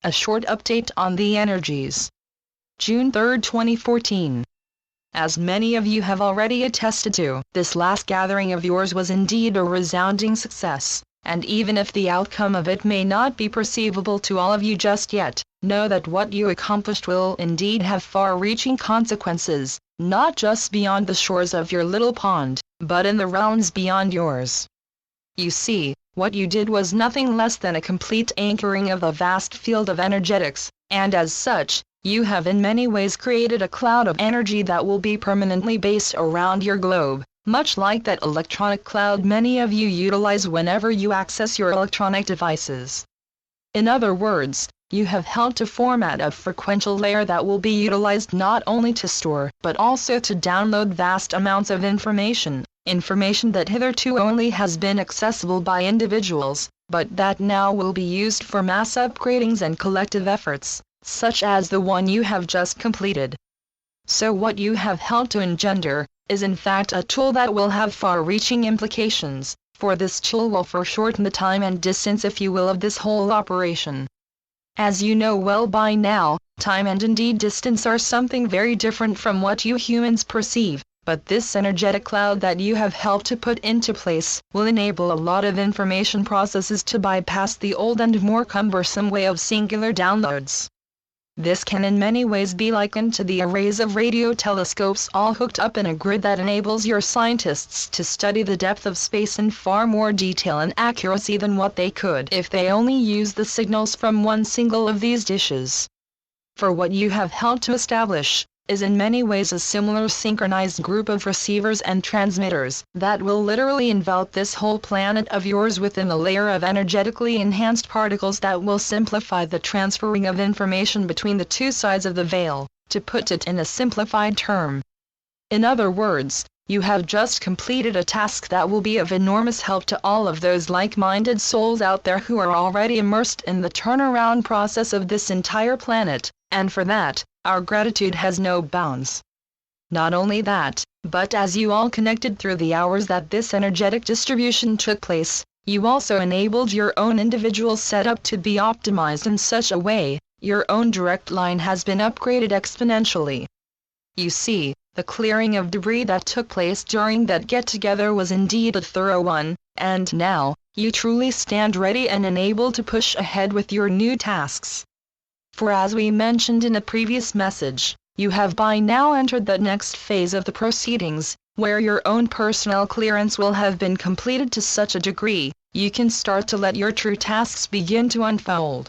A short update on the energies. June 3, 2014. As many of you have already attested to, this last gathering of yours was indeed a resounding success, and even if the outcome of it may not be perceivable to all of you just yet, know that what you accomplished will indeed have far-reaching consequences, not just beyond the shores of your little pond, but in the realms beyond yours. You see, what you did was nothing less than a complete anchoring of a vast field of energetics, and as such, you have in many ways created a cloud of energy that will be permanently based around your globe, much like that electronic cloud many of you utilize whenever you access your electronic devices. In other words, you have helped to format a frequential layer that will be utilized not only to store, but also to download vast amounts of information that hitherto only has been accessible by individuals, but that now will be used for mass upgradings and collective efforts, such as the one you have just completed. So what you have helped to engender, is in fact a tool that will have far-reaching implications, for this tool will foreshorten the time and distance, if you will, of this whole operation. As you know well by now, time and indeed distance are something very different from what you humans perceive, but this energetic cloud that you have helped to put into place will enable a lot of information processes to bypass the old and more cumbersome way of singular downloads. This can in many ways be likened to the arrays of radio telescopes all hooked up in a grid that enables your scientists to study the depth of space in far more detail and accuracy than what they could if they only used the signals from one single of these dishes. For what you have helped to establish is in many ways a similar synchronized group of receivers and transmitters that will literally envelop this whole planet of yours within a layer of energetically enhanced particles that will simplify the transferring of information between the two sides of the veil, to put it in a simplified term. In other words, you have just completed a task that will be of enormous help to all of those like-minded souls out there who are already immersed in the turnaround process of this entire planet, and for that, our gratitude has no bounds. Not only that, but as you all connected through the hours that this energetic distribution took place, you also enabled your own individual setup to be optimized in such a way, your own direct line has been upgraded exponentially. You see, the clearing of debris that took place during that get-together was indeed a thorough one, and now, you truly stand ready and enabled to push ahead with your new tasks. For as we mentioned in a previous message, you have by now entered the next phase of the proceedings, where your own personal clearance will have been completed to such a degree, you can start to let your true tasks begin to unfold.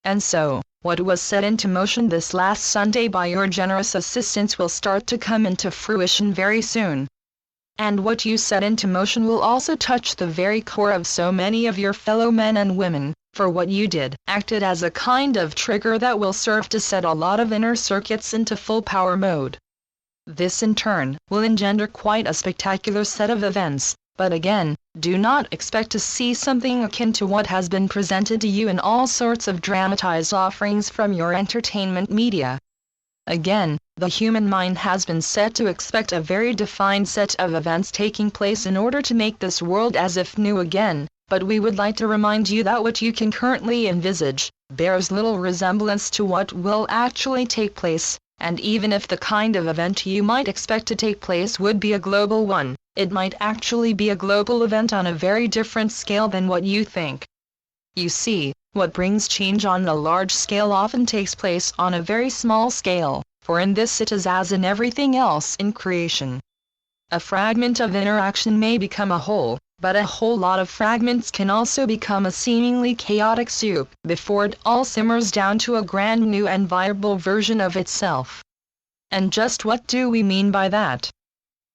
And so, what was set into motion this last Sunday by your generous assistance will start to come into fruition very soon. And what you set into motion will also touch the very core of so many of your fellow men and women, for what you did acted as a kind of trigger that will serve to set a lot of inner circuits into full power mode. This in turn will engender quite a spectacular set of events, but again, do not expect to see something akin to what has been presented to you in all sorts of dramatized offerings from your entertainment media. Again, the human mind has been set to expect a very defined set of events taking place in order to make this world as if new again, but we would like to remind you that what you can currently envisage bears little resemblance to what will actually take place, and even if the kind of event you might expect to take place would be a global one, it might actually be a global event on a very different scale than what you think. You see, what brings change on a large scale often takes place on a very small scale, for in this it is as in everything else in creation. A fragment of interaction may become a whole, but a whole lot of fragments can also become a seemingly chaotic soup before it all simmers down to a grand new and viable version of itself. And just what do we mean by that?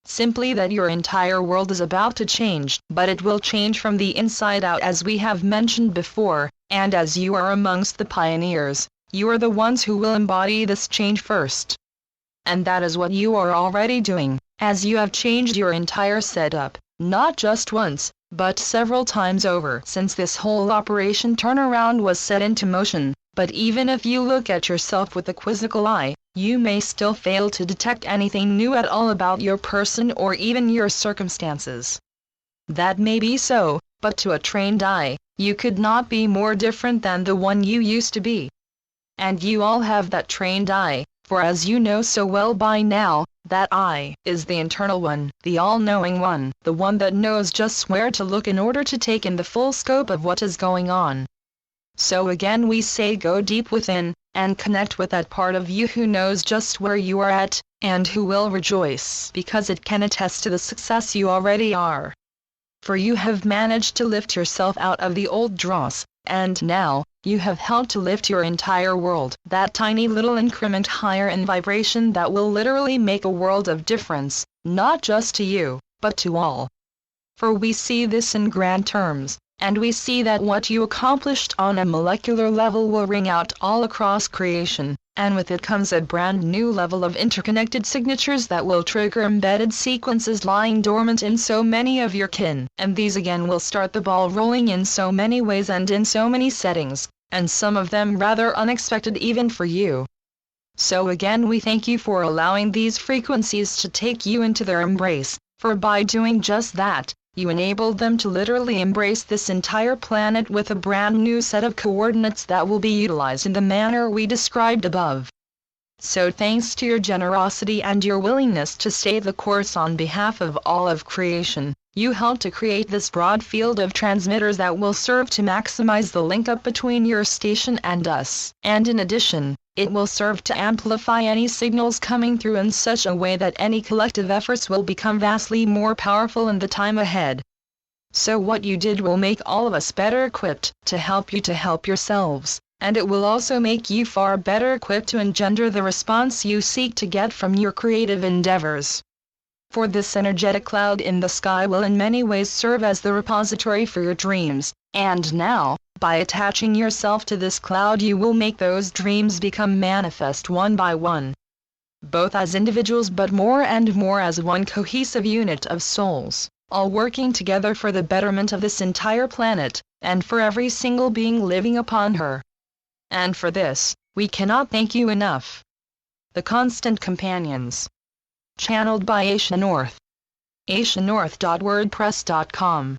Simply that your entire world is about to change, but it will change from the inside out as we have mentioned before, and as you are amongst the pioneers, you are the ones who will embody this change first. And that is what you are already doing, as you have changed your entire setup, not just once, but several times over since this whole operation turnaround was set into motion. But even if you look at yourself with a quizzical eye, you may still fail to detect anything new at all about your person or even your circumstances. That may be so, but to a trained eye, you could not be more different than the one you used to be, and you all have that trained eye, for as you know so well by now, that eye is the internal one, the all-knowing one, the one that knows just where to look in order to take in the full scope of what is going on. So again we say go deep within, and connect with that part of you who knows just where you are at, and who will rejoice because it can attest to the success you already are. For you have managed to lift yourself out of the old dross, and now, you have helped to lift your entire world, that tiny little increment higher in vibration that will literally make a world of difference, not just to you, but to all. For we see this in grand terms, and we see that what you accomplished on a molecular level will ring out all across creation, and with it comes a brand new level of interconnected signatures that will trigger embedded sequences lying dormant in so many of your kin, and these again will start the ball rolling in so many ways and in so many settings, and some of them rather unexpected even for you. So again we thank you for allowing these frequencies to take you into their embrace, for by doing just that, you enabled them to literally embrace this entire planet with a brand new set of coordinates that will be utilized in the manner we described above. So thanks to your generosity and your willingness to stay the course on behalf of all of creation, you helped to create this broad field of transmitters that will serve to maximize the link up between your station and us. And in addition, it will serve to amplify any signals coming through in such a way that any collective efforts will become vastly more powerful in the time ahead. So what you did will make all of us better equipped to help you to help yourselves, and it will also make you far better equipped to engender the response you seek to get from your creative endeavors. For this energetic cloud in the sky will in many ways serve as the repository for your dreams, and now, by attaching yourself to this cloud you will make those dreams become manifest one by one. Both as individuals but more and more as one cohesive unit of souls, all working together for the betterment of this entire planet, and for every single being living upon her. And for this, we cannot thank you enough. The Constant Companions. Channeled by Asia North. asianorth.wordpress.com